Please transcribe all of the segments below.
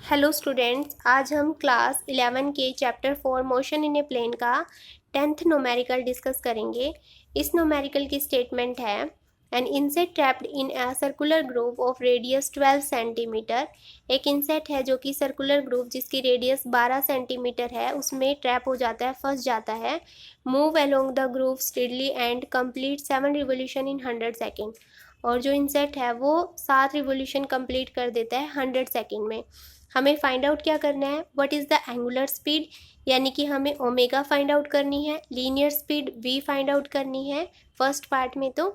Hello students, आज हम class 11 के chapter 4 motion in a plane का 10th न्यूमेरिकल डिस्कस करेंगे। इस न्यूमेरिकल की स्टेटमेंट है an insect trapped in a circular group of radius 12 centimetre. एक इंसेक्ट है जो कि सर्कुलर ग्रुप जिसकी रेडियस 12 सेंटीमीटर है उसमें ट्रैप हो जाता है, फंस जाता है। Move along the group speedily and complete 7 revolution in 100 second. और जो इंसेक्ट है वो 7 रिवोल्यूशन कंप्लीट कर देता है 100 सेकेंड में। हमें फाइंड आउट क्या करना है, what is the angular speed, यानी कि हमें ओमेगा फाइंड आउट करनी है, linear speed v find out करनी है फर्स्ट पार्ट में तो।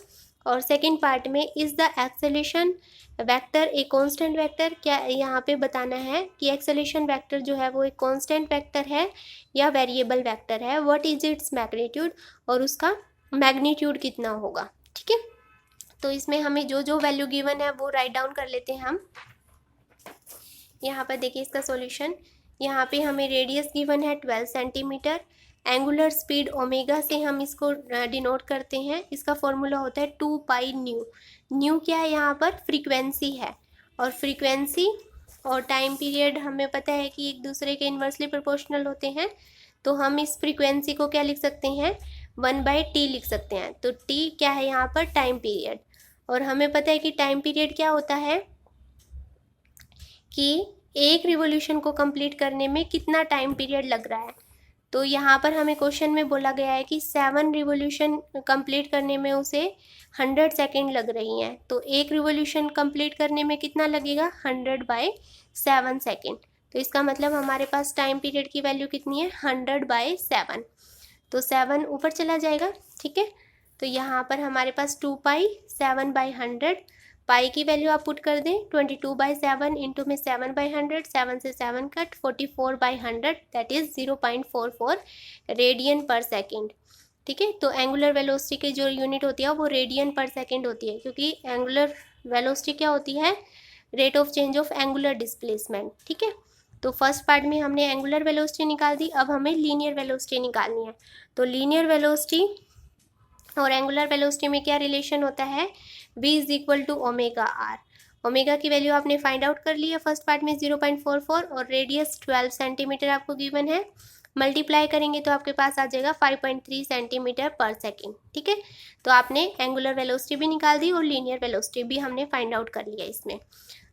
और सेकंड पार्ट में is the acceleration vector a constant vector, क्या यहाँ पे बताना है कि एक्सेलेरेशन वेक्टर जो है वो एक कांस्टेंट वेक्टर है या वेरिएबल वेक्टर है, व्हाट इज इट्स मैग्नीट्यूड और उसका मैग्नीट्यूड कितना होगा। ठीक है, तो इसमें हमें जो जो वैल्यू गिवन है वो राइट डाउन कर लेते हैं हम। यहाँ पर देखिए इसका सॉल्यूशन, यहाँ पे हमें रेडियस गिवन है 12 सेंटीमीटर, एंगुलर स्पीड ओमेगा से हम इसको डिनोट करते हैं। इसका फॉर्मूला होता है 2 पाई न्यू। न्यू क्या है, यहाँ पर फ्रीक्वेंसी है, और फ्रीक्वेंसी और टाइम पीरियड हमें पता है कि एक दूसरे के इन्वर्सली प्रोपोर्शनल होते हैं, तो हम इस फ्रीक्वेंसी को क्या लिख सकते हैं, 1/t लिख सकते हैं। तो t क्या है यहाँ पर, टाइम पीरियड, और हमें पता है कि टाइम पीरियड क्या होता है कि एक रिवोल्यूशन को कंप्लीट करने में कितना टाइम पीरियड लग रहा है। तो यहाँ पर हमें क्वेश्चन में बोला गया है कि 7 रिवोल्यूशन कंप्लीट करने में उसे 100 सेकेंड लग रही हैं। तो एक रिवोल्यूशन कंप्लीट करने में कितना लगेगा, 100/7 सेकेंड। तो इसका मतलब हमारे पास टाइम पीरियड की वैल्यू कितनी है, 100/7। तो 7 ऊपर चला जाएगा। ठीक है, तो यहाँ पर हमारे पास 2 पाई 7/100, पाई की वैल्यू आप पुट कर दें 22/7 इंटू में 7/100, 7 से 7 कट 44/100, दैट इज 0.44 रेडियन पर सेकेंड। ठीक है, तो एंगुलर वेलोसिटी की जो यूनिट होती है वो रेडियन पर सेकेंड होती है, क्योंकि एंगुलर वेलोसिटी क्या होती है, rate of change of angular displacement. ठीक है, तो फर्स्ट पार्ट में हमने एंगुलर वेलोसिटी निकाल दी, अब हमें लीनियर वेलोसिटी निकालनी है। तो लीनियर वेलोसिटी और एंगुलर वेलोसिटी में क्या रिलेशन होता है, v is equal to omega r. Omega की वैल्यू आपने फाइंड आउट कर ली है फर्स्ट पार्ट में 0.44, और रेडियस 12 सेंटीमीटर आपको गिवन है। मल्टीप्लाई करेंगे तो आपके पास आ जाएगा 5.3 सेंटीमीटर पर सेकेंड। ठीक है, तो आपने एंगुलर वेलोसिटी भी निकाल दी और लीनियर वेलोसिटी भी हमने फाइंड आउट कर लिया इसमें।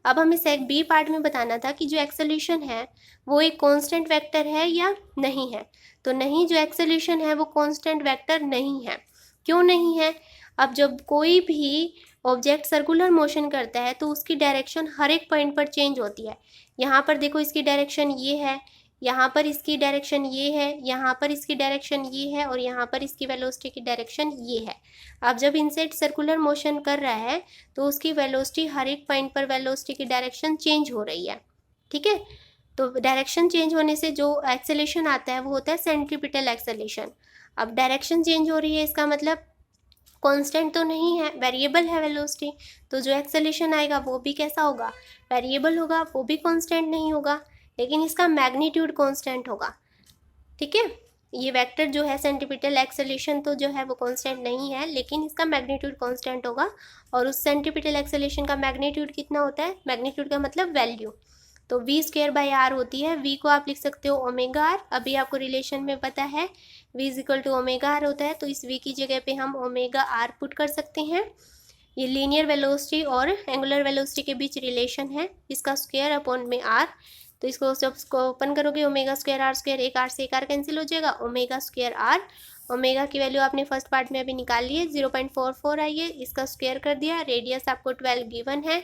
अब हमें सेक बी पार्ट में बताना था कि जो एक्सेलरेशन है वो एक कांस्टेंट वेक्टर है या नहीं है। तो नहीं, जो एक्सेलरेशन है वो कांस्टेंट वेक्टर नहीं है। क्यों नहीं है, अब जब कोई भी ऑब्जेक्ट सर्कुलर मोशन करता है तो उसकी डायरेक्शन हर एक पॉइंट पर चेंज होती है। यहाँ पर देखो इसकी डायरेक्शन ये है, यहाँ पर इसकी डायरेक्शन ये है, यहाँ पर इसकी डायरेक्शन ये है, और यहाँ पर इसकी वेलोसिटी की डायरेक्शन ये है। अब जब इंसेक्ट सर्कुलर मोशन कर रहा है तो उसकी वेलोसिटी हर एक पॉइंट पर वेलोसिटी की डायरेक्शन चेंज हो रही है। ठीक है, तो डायरेक्शन चेंज होने से जो एक्सेलेरेशन आता है वो होता है सेंट्रीपिटल एक्सेलेरेशन। अब डायरेक्शन चेंज हो रही है, इसका मतलब कांस्टेंट तो नहीं है, वेरिएबल है वेलोसिटी, तो जो एक्सेलेरेशन आएगा वो भी कैसा होगा, वेरिएबल होगा, वो भी कांस्टेंट नहीं होगा, लेकिन इसका मैग्नीट्यूड कांस्टेंट होगा। ठीक है, ये वेक्टर जो है सेंट्रीपिटल एक्सेलेरेशन तो जो है वो कांस्टेंट नहीं है, लेकिन इसका मैग्नीट्यूड कांस्टेंट होगा। और उस सेंट्रीपिटल एक्सेलेरेशन का मैग्नीट्यूड कितना होता है, मैग्नीट्यूड का मतलब वैल्यू, तो v²/r होती है। v को आप लिख सकते हो ओमेगा आर, अभी आपको रिलेशन में पता है v is equal to omega r होता है, तो इस v की जगह पे हम ओमेगा आर पुट कर सकते हैं। ये लीनियर वेलोसिटी और एंगुलर वेलोसिटी के बीच रिलेशन है, इसका स्क्वायर अपॉन में r। तो इसको जब इसको ओपन करोगे ओमेगा स्क्वायर आर स्क्वायर, एक आर से एक आर कैंसिल हो जाएगा, ओमेगा स्क्वायर आर। ओमेगा की वैल्यू आपने फर्स्ट पार्ट में अभी निकाल ली है, 0.44 आई है, इसका स्क्वायर कर दिया, रेडियस आपको 12 गिवन है।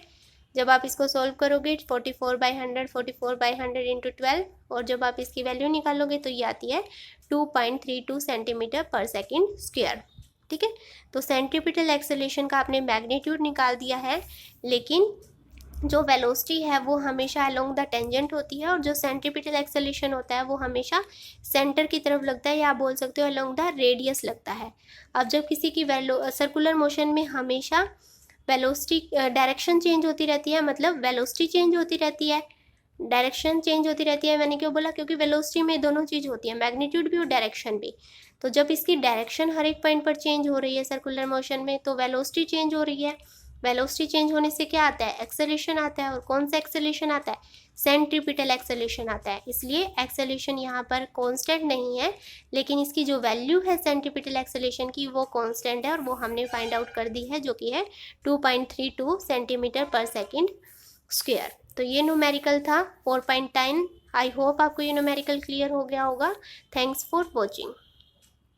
जब आप इसको सॉल्व करोगे 44/100, 44/100 इंटू 12, और जब आप इसकी वैल्यू निकालोगे तो ये आती है 2.32 सेंटीमीटर पर सेकेंड स्क्वायर। ठीक है, तो सेंट्रीपिटल एक्सेलेरेशन का आपने मैग्नीट्यूड निकाल दिया है, लेकिन जो वेलोसिटी है वो हमेशा अलोंग द टेंजेंट होती है, और जो सेंट्रीपिटल एक्सेलेरेशन होता है वो हमेशा सेंटर की तरफ लगता है, या आप बोल सकते हो अलोंग द रेडियस लगता है। अब जब किसी की सर्कुलर मोशन में हमेशा वेलोसिटी डायरेक्शन चेंज होती रहती है, मतलब वेलोसिटी चेंज होती रहती है, डायरेक्शन चेंज होती रहती है। मैंने क्यों बोला, क्योंकि वेलोसिटी में दोनों चीज़ होती है, मैग्नीट्यूड भी और डायरेक्शन भी। तो जब इसकी डायरेक्शन हर एक पॉइंट पर चेंज हो रही है सर्कुलर मोशन में, तो वेलोसिटी चेंज हो रही है। वेलोसिटी चेंज होने से क्या आता है, एक्सेलेरेशन आता है। और कौन सा एक्सेलेरेशन आता है, सेंट्रीपिटल एक्सेलेरेशन आता है। इसलिए एक्सेलेरेशन यहाँ पर कांस्टेंट नहीं है, लेकिन इसकी जो वैल्यू है सेंट्रीपिटल एक्सेलेरेशन की वो कांस्टेंट है, और वो हमने फाइंड आउट कर दी है, जो कि है 2.32 सेंटीमीटर पर सेकेंड स्क्वायर। तो ये न्यूमेरिकल था 4.10। आई होप आपको ये न्यूमेरिकल क्लियर हो गया होगा। Thanks for watching.